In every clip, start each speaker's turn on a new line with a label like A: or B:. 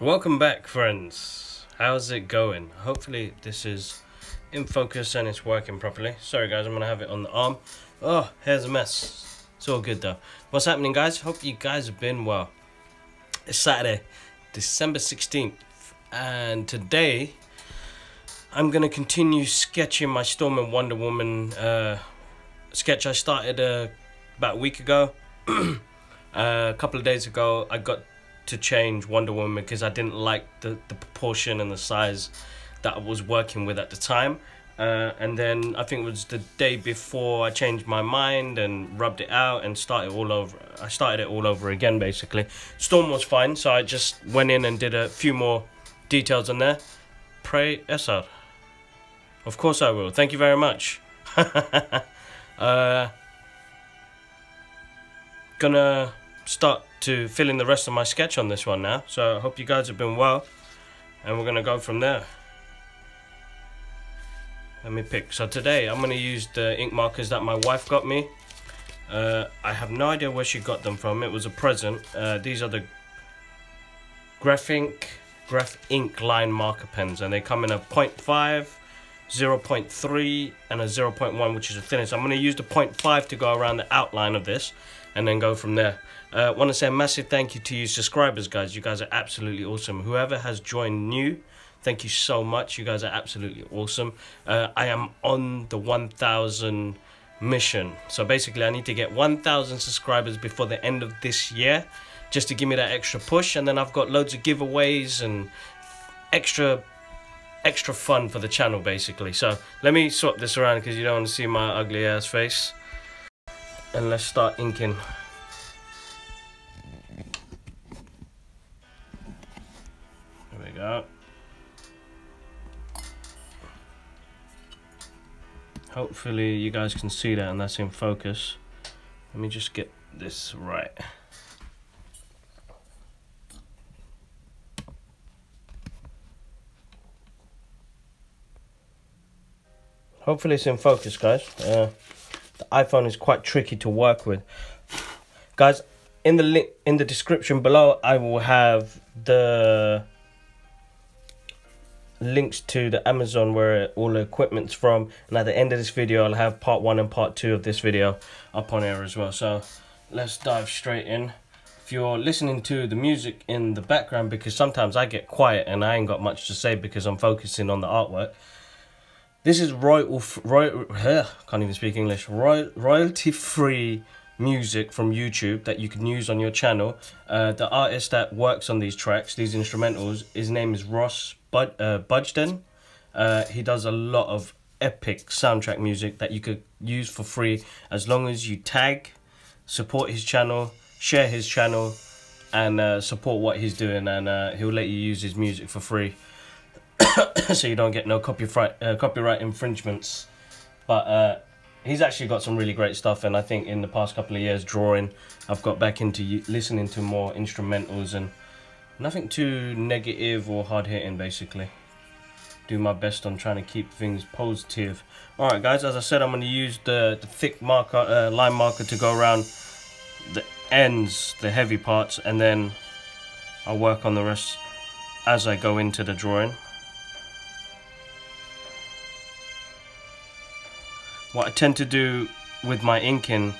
A: Welcome back, friends. How's it going? Hopefully this is in focus and it's working properly. Sorry guys, I'm gonna have it on the arm. Oh, hair's a mess. It's all good though. What's happening, guys? Hope you guys have been well. It's Saturday, December 16th, and today I'm gonna continue sketching my Storm and Wonder Woman sketch I started about a week ago. A couple of days ago I got to change Wonder Woman because I didn't like the proportion and the size that I was working with at the time, and then I think it was the day before I changed my mind and rubbed it out and started it all over again basically. Storm was fine, so I just went in and did a few more details on there. Pray Essar. Of course I will, thank you very much. Gonna start to fill in the rest of my sketch on this one now, so I hope you guys have been well, and we're gonna go from there. Let me pick. So today I'm gonna use the ink markers that my wife got me. I have no idea where she got them from. It was a present. These are the Graphik Ink Line marker pens, and they come in a 0.5, 0.3 and a 0.1, which is the thinnest. I'm going to use the 0.5 to go around the outline of this and then go from there. I want to say a massive thank you to you subscribers, guys. You guys are absolutely awesome. Whoever has joined new, thank you so much. You guys are absolutely awesome. I am on the 1,000 mission, so basically I need to get 1,000 subscribers before the end of this year, just to give me that extra push, and then I've got loads of giveaways and extra fun for the channel basically. So let me swap this around because you don't want to see my ugly ass face, and let's start inking. There we go. Hopefully you guys can see that and that's in focus. Let me just get this right. Hopefully it's in focus, guys. The iPhone is quite tricky to work with. Guys, in the link in the description below, I will have the links to the Amazon where all the equipment's from, and at the end of this video I'll have part 1 and part 2 of this video up on air as well. So let's dive straight in. If you're listening to the music in the background, because sometimes I get quiet and I ain't got much to say because I'm focusing on the artwork, this is can't even speak English. Royalty-free music from YouTube that you can use on your channel. The artist that works on these tracks, these instrumentals, his name is Ross Budgeton. He does a lot of epic soundtrack music that you could use for free as long as you tag, support his channel, share his channel, and support what he's doing, and he'll let you use his music for free. So you don't get no copyright infringements. But he's actually got some really great stuff, and I think in the past couple of years drawing, I've got back into listening to more instrumentals and nothing too negative or hard-hitting basically. Do my best on trying to keep things positive. Alright guys, as I said, I'm going to use the thick marker, line marker to go around the ends, the heavy parts, and then I'll work on the rest as I go into the drawing. What I tend to do with my inking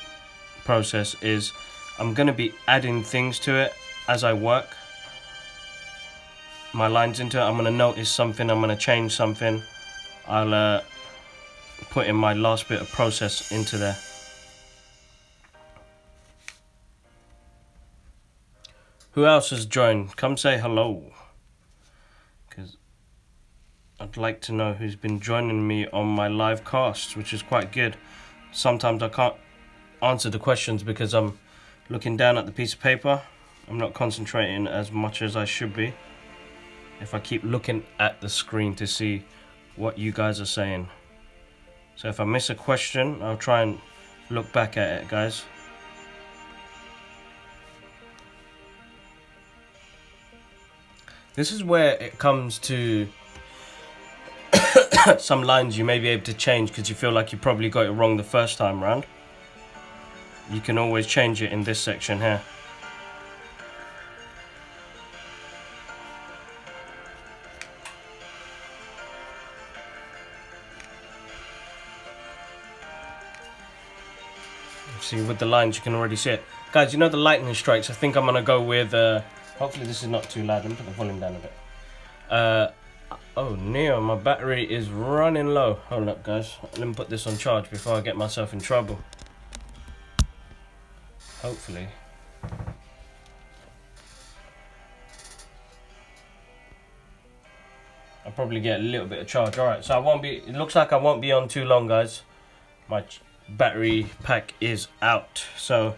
A: process is I'm going to be adding things to it as I work my lines into it. I'm going to notice something, I'm going to change something, I'll put in my last bit of process into there. Who else has joined? Come say hello, because I'd like to know who's been joining me on my live cast, which is quite good. Sometimes I can't answer the questions because I'm looking down at the piece of paper. I'm not concentrating as much as I should be if I keep looking at the screen to see what you guys are saying. So if I miss a question, I'll try and look back at it, guys. This is where it comes to some lines you may be able to change because you feel like you probably got it wrong the first time round. You can always change it in this section here. See, with the lines you can already see it. Guys, you know the lightning strikes, I think I'm going to go with, hopefully this is not too loud, let me put the volume down a bit. Oh, Neo, my battery is running low. Hold up, guys. Let me put this on charge before I get myself in trouble. Hopefully. I'll probably get a little bit of charge. Alright, so I won't be, it looks like I won't be on too long, guys. My battery pack is out. So,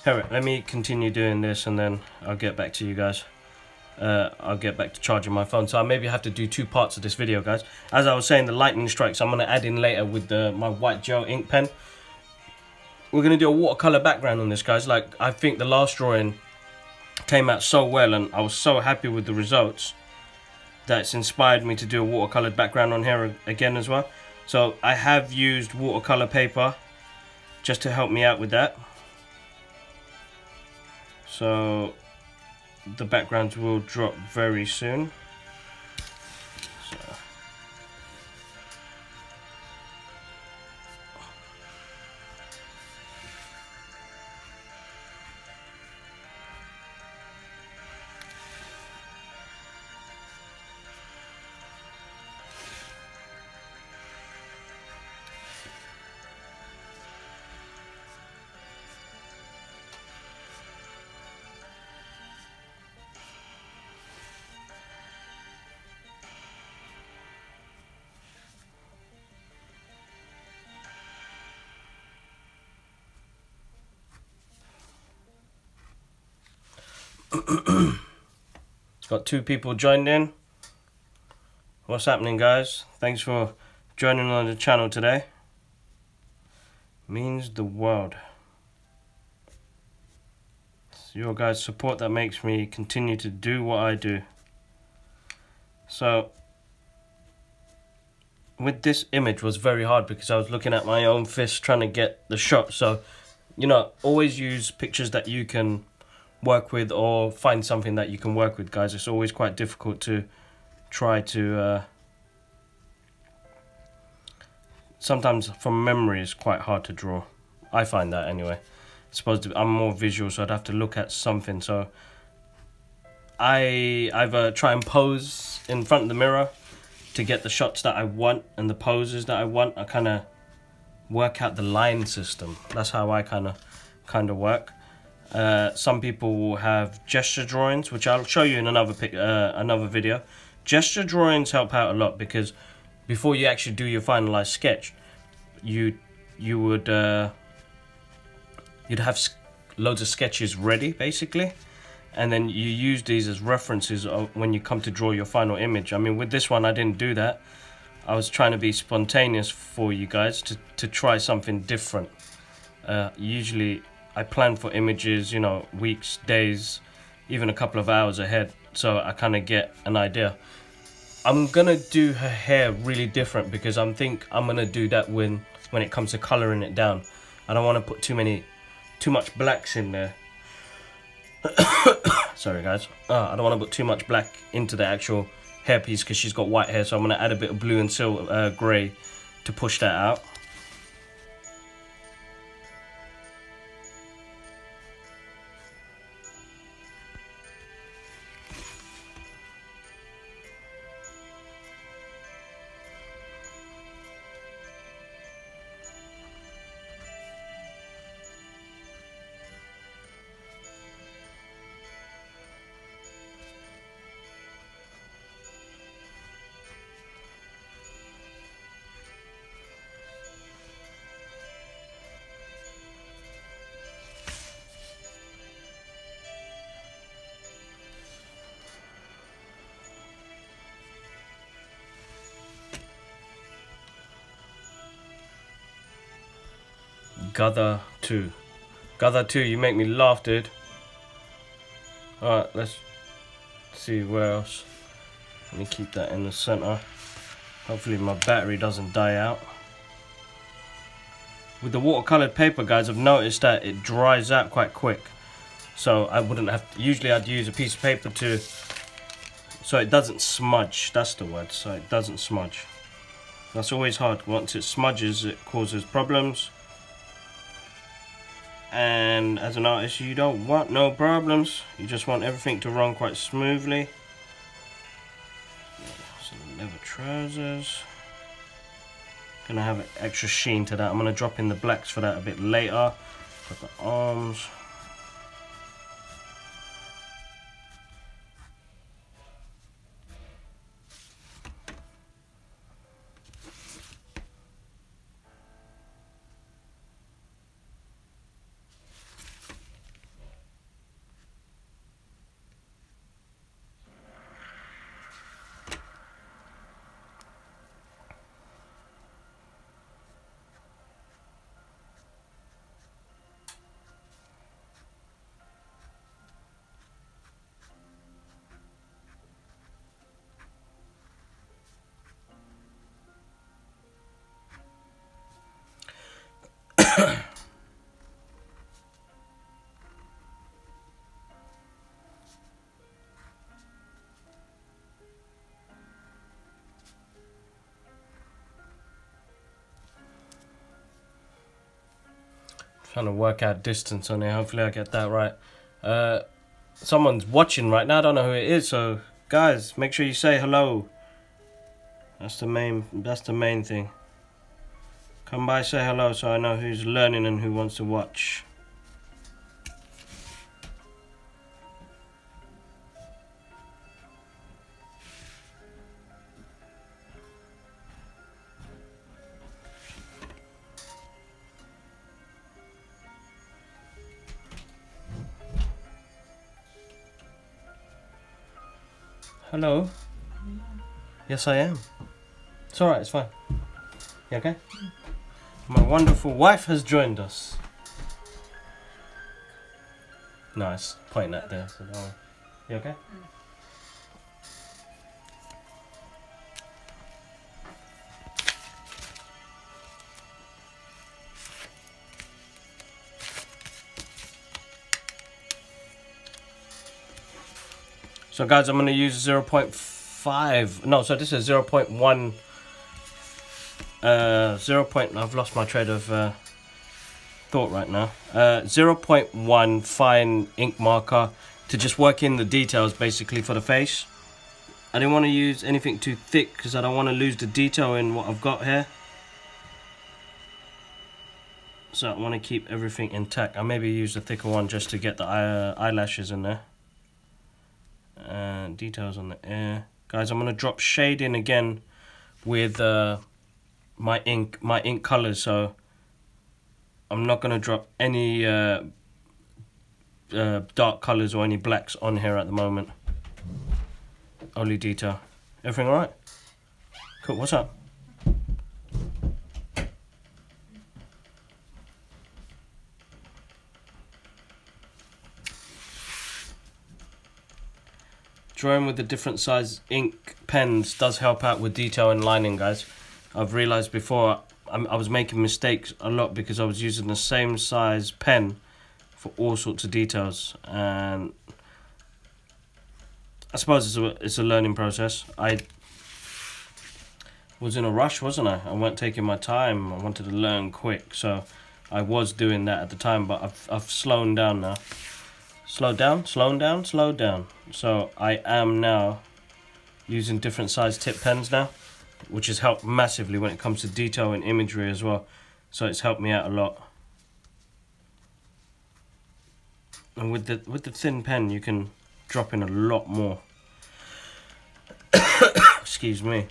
A: alright, let me continue doing this and then I'll get back to you guys. I'll get back to charging my phone. So I maybe have to do 2 parts of this video, guys. As I was saying, the lightning strikes I'm going to add in later with my white gel ink pen. We're going to do a watercolor background on this, guys. Like, I think the last drawing came out so well and I was so happy with the results that it's inspired me to do a watercolored background on here again as well. So I have used watercolor paper just to help me out with that. So the backgrounds will drop very soon. So. Got 2 people joined in. What's happening, guys? Thanks for joining on the channel today. Means the world. It's your guys' support that makes me continue to do what I do. So with this image was very hard because I was looking at my own fist trying to get the shot. So, you know, always use pictures that you can work with or find something that you can work with, guys. It's always quite difficult to try to sometimes from memory is quite hard to draw. I find that anyway. I'm more visual, so I'd have to look at something. So I either try and pose in front of the mirror to get the shots that I want and the poses that I want. I kind of work out the line system. That's how I kind of work. Some people will have gesture drawings, which I'll show you in another video. Gesture drawings help out a lot because before you actually do your finalized sketch, you'd have loads of sketches ready basically, and then you use these as references when you come to draw your final image. I mean, with this one I didn't do that. I was trying to be spontaneous for you guys to try something different. Usually I plan for images, you know, weeks, days, even a couple of hours ahead, so I kind of get an idea. I'm gonna do her hair really different because I think I'm gonna do that when it comes to coloring it down. I don't want to put too much blacks in there. Sorry, guys. I don't want to put too much black into the actual hairpiece because she's got white hair, so I'm gonna add a bit of blue and silver, grey to push that out. Gather 2. Gather 2, you make me laugh, dude. Alright, let's see where else. Let me keep that in the center. Hopefully my battery doesn't die out. With the watercolored paper, guys, I've noticed that it dries out quite quick. So I wouldn't have to, usually I'd use a piece of paper so it doesn't smudge. That's the word, so it doesn't smudge. That's always hard. Once it smudges, it causes problems. And as an artist, you don't want no problems. You just want everything to run quite smoothly. Some leather trousers. Gonna have an extra sheen to that. I'm gonna drop in the blacks for that a bit later. Got the arms. Trying to work out distance on it. Hopefully I get that right. Someone's watching right now. I don't know who it is, so guys, make sure you say hello. That's the main thing. Come by, say hello, so I know who's learning and who wants to watch. Hello? Yes, I am. It's alright, it's fine. You okay? My wonderful wife has joined us. Nice. Pointing that there. So don't worry. You okay? So guys, I'm going to use 0.5. No, so this is 0.1. I've lost my train of thought right now. 0.1 fine ink marker to just work in the details basically for the face. I didn't want to use anything too thick because I don't want to lose the detail in what I've got here. So I want to keep everything intact. I maybe use a thicker one just to get the eyelashes in there. And details on the ear. Guys, I'm going to drop shade in again with my ink colors, so I'm not going to drop any dark colors or any blacks on here at the moment. Only detail. Everything alright? Cool, what's up? Drawing with the different size ink pens does help out with detail and lining, guys. I've realized before I was making mistakes a lot because I was using the same size pen for all sorts of details, and I suppose it's a learning process. I was in a rush, wasn't I? I wasn't taking my time. I wanted to learn quick, so I was doing that at the time, but I've slowed down now. Slowed down. So I am now using different size tip pens now, which has helped massively when it comes to detail and imagery as well. So it's helped me out a lot. And with the thin pen, you can drop in a lot more. Excuse me.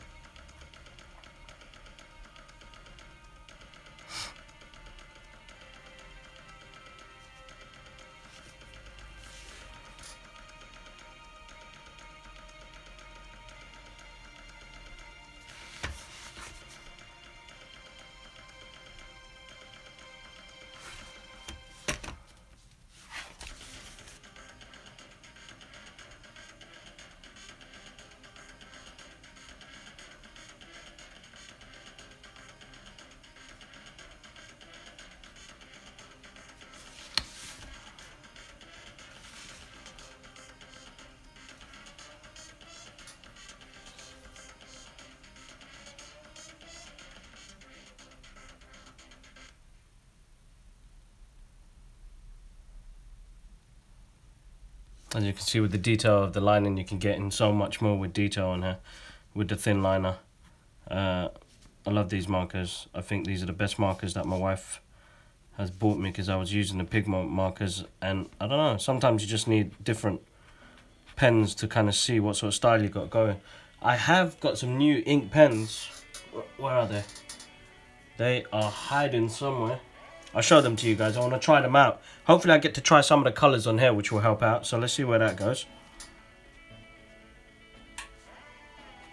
A: As you can see with the detail of the lining, you can get in so much more with detail on here with the thin liner. I love these markers. I think these are the best markers that my wife has bought me, because I was using the pigment markers, and I don't know, sometimes you just need different pens to kind of see what sort of style you got going. I have got some new ink pens. Where are they? They are hiding somewhere. I'll show them to you guys. I want to try them out. Hopefully I get to try some of the colours on here, which will help out. So let's see where that goes.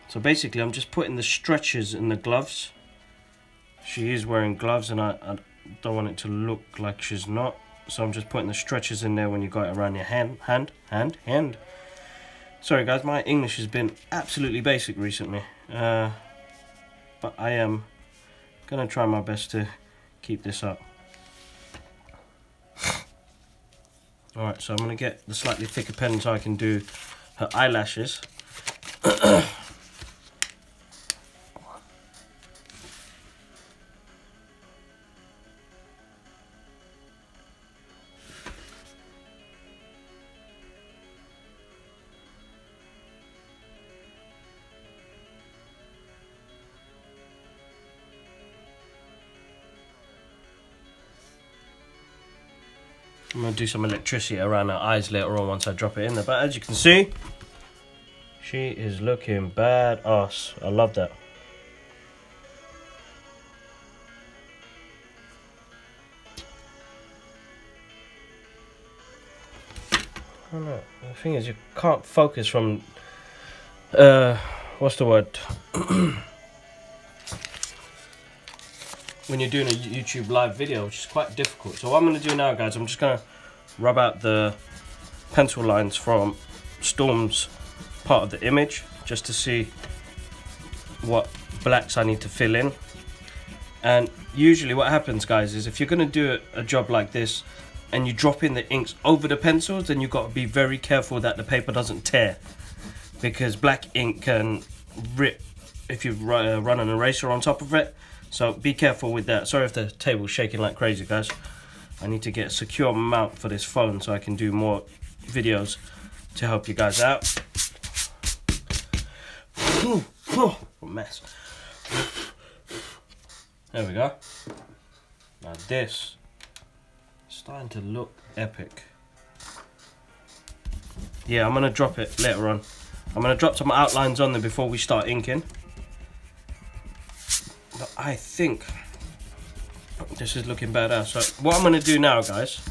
A: So basically I'm just putting the stretches in the gloves. She is wearing gloves, and I don't want it to look like she's not. So I'm just putting the stretches in there when you got it around your hand. Sorry guys, my English has been absolutely basic recently. But I am gonna try my best to keep this up. Alright, so I'm gonna get the slightly thicker pen so I can do her eyelashes. I'm going to do some electricity around her eyes later on once I drop it in there. But as you can see, she is looking badass. I love that. I don't know. The thing is, you can't focus from... what's the word? When you're doing a YouTube live video, which is quite difficult. So what I'm going to do now, guys, I'm just going to rub out the pencil lines from Storm's part of the image, just to see what blacks I need to fill in. And usually what happens, guys, is if you're going to do a job like this and you drop in the inks over the pencils, then you've got to be very careful that the paper doesn't tear, because black ink can rip if you run an eraser on top of it. So be careful with that. Sorry if the table's shaking like crazy, guys. I need to get a secure mount for this phone so I can do more videos to help you guys out. What a mess. There we go. Now this is starting to look epic. Yeah, I'm going to drop it later on. I'm going to drop some outlines on there before we start inking. But I think this is looking badass. So what I'm going to do now, guys,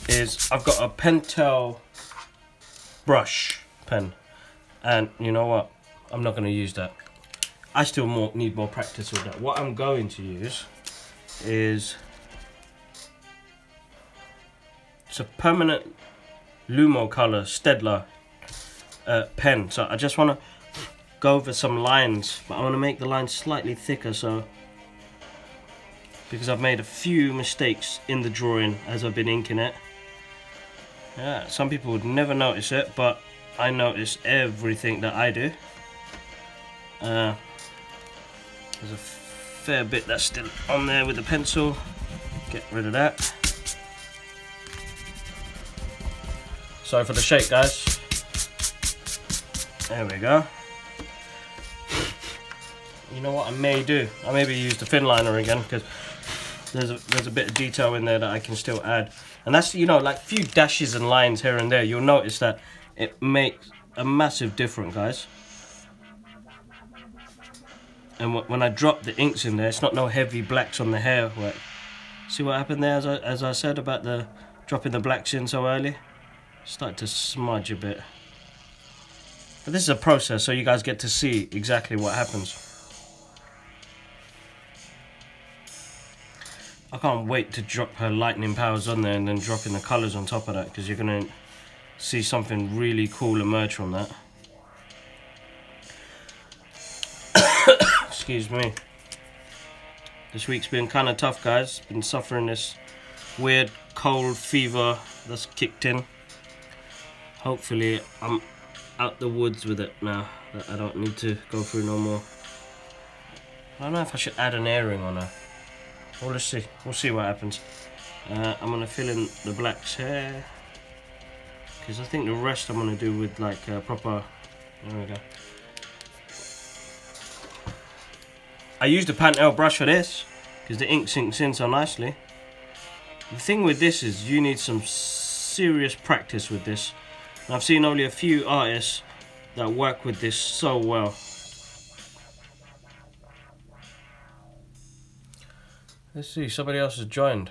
A: is I've got a Pentel brush pen, and you know what, I'm not going to use that. I still need more practice with that. What I'm going to use is, it's a permanent Lumo color Stedler pen. So I just want to go over some lines, but I want to make the lines slightly thicker, so because I've made a few mistakes in the drawing as I've been inking it. Yeah, some people would never notice it, but I notice everything that I do. There's a fair bit that's still on there with the pencil. Get rid of that. Sorry for the shake, guys. There we go. You know what I may do? I maybe use the thin liner again, because there's a bit of detail in there that I can still add. And that's, you know, like a few dashes and lines here and there. You'll notice that it makes a massive difference, guys. And when I drop the inks in there, it's not no heavy blacks on the hair. See what happened there, as I said about the dropping the blacks in so early? Start to smudge a bit. But this is a process, so you guys get to see exactly what happens. I can't wait to drop her lightning powers on there and then dropping the colours on top of that, because you're going to see something really cool emerge from that. Excuse me. This week's been kind of tough, guys. Been suffering this weird cold fever that's kicked in. Hopefully I'm out the woods with it now, that I don't need to go through no more. I don't know if I should add an earring on her. Well, let's see. We'll see what happens. I'm going to fill in the blacks here. because I think the rest I'm going to do with like proper, there we go. I used a Pentel brush for this because the ink sinks in so nicely. The thing with this is you need some serious practice with this. And I've seen only a few artists that work with this so well. Let's see, somebody else has joined.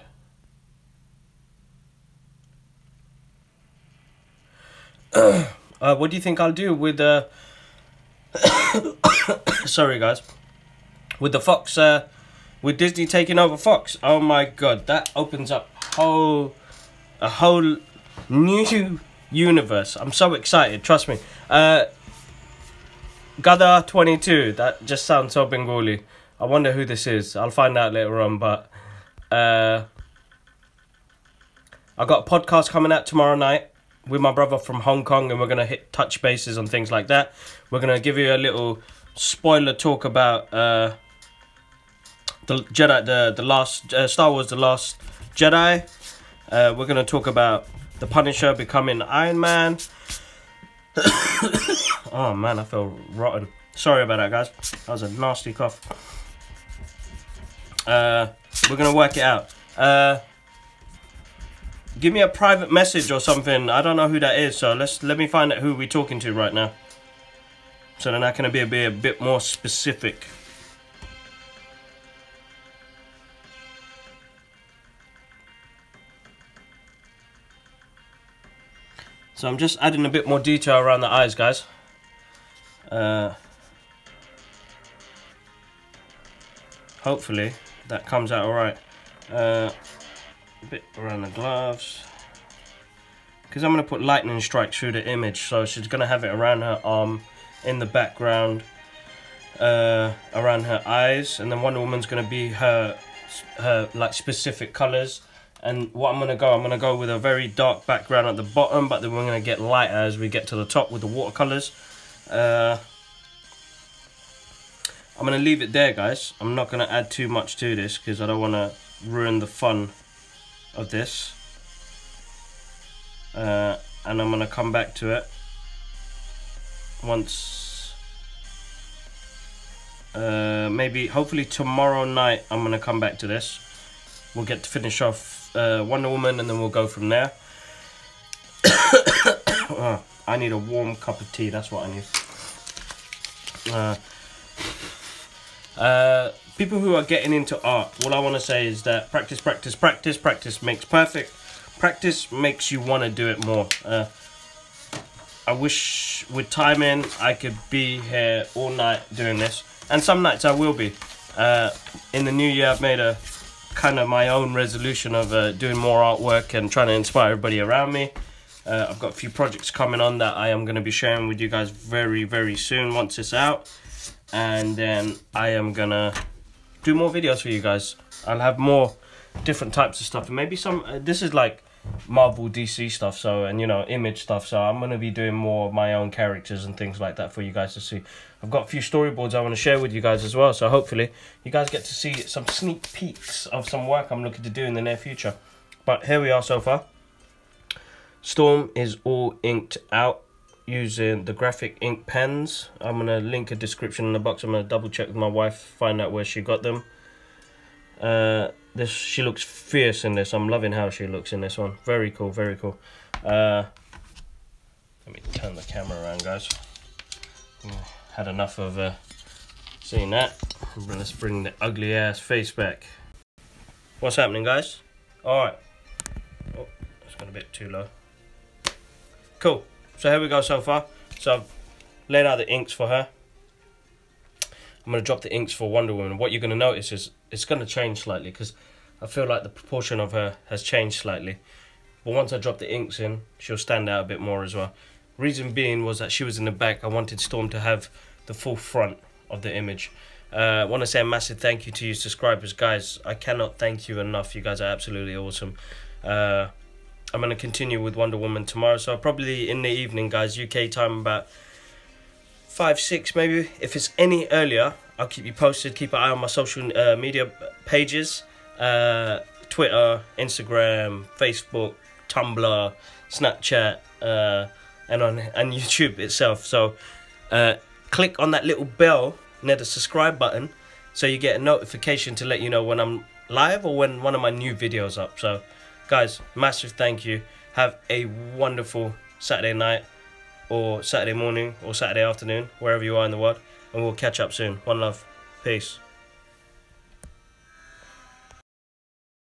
A: What do you think I'll do with sorry guys, with the Fox, with Disney taking over Fox? Oh my god, that opens up a whole new universe. I'm so excited, trust me. Gada 22, that just sounds so Bengali. I wonder who this is. I'll find out later on, but I got a podcast coming out tomorrow night with my brother from Hong Kong, and we're going to touch bases on things like that. We're going to give you a little spoiler talk about the Jedi, the last Star Wars, The Last Jedi. We're going to talk about the Punisher becoming Iron Man. Oh man, I feel rotten. Sorry about that, guys. That was a nasty cough. We're going to work it out. Give me a private message or something. I don't know who that is, so let me find out who we're talking to right now, so then I can be a bit more specific. So I'm just adding a bit more detail around the eyes, guys. Hopefully that comes out alright. A bit around the gloves, because I'm going to put lightning strikes through the image, so she's going to have it around her arm, in the background, around her eyes, and then Wonder Woman's going to be her like specific colours. And what I'm going to go with a very dark background at the bottom, but then we're going to get lighter as we get to the top with the watercolours. I'm going to leave it there, guys. I'm not going to add too much to this because I don't want to ruin the fun of this. And I'm going to come back to it once, maybe, hopefully tomorrow night I'm going to come back to this. We'll get to finish off Wonder Woman, and then we'll go from there. Oh, I need a warm cup of tea, that's what I need. People who are getting into art, what I want to say is that practice, practice, practice. Practice makes perfect. Practice makes you want to do it more. I wish with timing I could be here all night doing this, and some nights I will be. In the new year I've made a kind of my own resolution of doing more artwork and trying to inspire everybody around me. I've got a few projects coming on that I am going to be sharing with you guys very, very soon once it's out. And then I am going to do more videos for you guys. I'll have more different types of stuff. And maybe some, this is like Marvel, DC stuff, so, and you know, image stuff. So I'm going to be doing more of my own characters and things like that for you guys to see. I've got a few storyboards I want to share with you guys as well. So hopefully you guys get to see some sneak peeks of some work I'm looking to do in the near future. But here we are so far. Storm is all inked out using the Graphik Ink pens. I'm going to link a description in the box. I'm going to double check with my wife, find out where she got them. She looks fierce in this. I'm loving how she looks in this one. Very cool, very cool. Let me turn the camera around, guys. Had enough of seeing that. Let's bring the ugly ass face back. What's happening, guys? Alright. Oh, that's gone a bit too low. Cool. So here we go so far. So I've laid out the inks for her. I'm going to drop the inks for Wonder Woman. What you're going to notice is it's going to change slightly, because I feel like the proportion of her has changed slightly. But once I drop the inks in, she'll stand out a bit more as well. Reason being was that she was in the back. I wanted Storm to have the full front of the image. I want to say a massive thank you to you subscribers, guys. I cannot thank you enough. You guys are absolutely awesome. I'm going to continue with Wonder Woman tomorrow, so probably in the evening, guys, UK time, about 5, 6 maybe. If it's any earlier, I'll keep you posted. Keep an eye on my social media pages, Twitter, Instagram, Facebook, Tumblr, Snapchat, and on YouTube itself. So click on that little bell near the subscribe button so you get a notification to let you know when I'm live or when one of my new videos up. So guys, massive thank you. Have a wonderful Saturday night or Saturday morning or Saturday afternoon, wherever you are in the world, and we'll catch up soon. One love. Peace.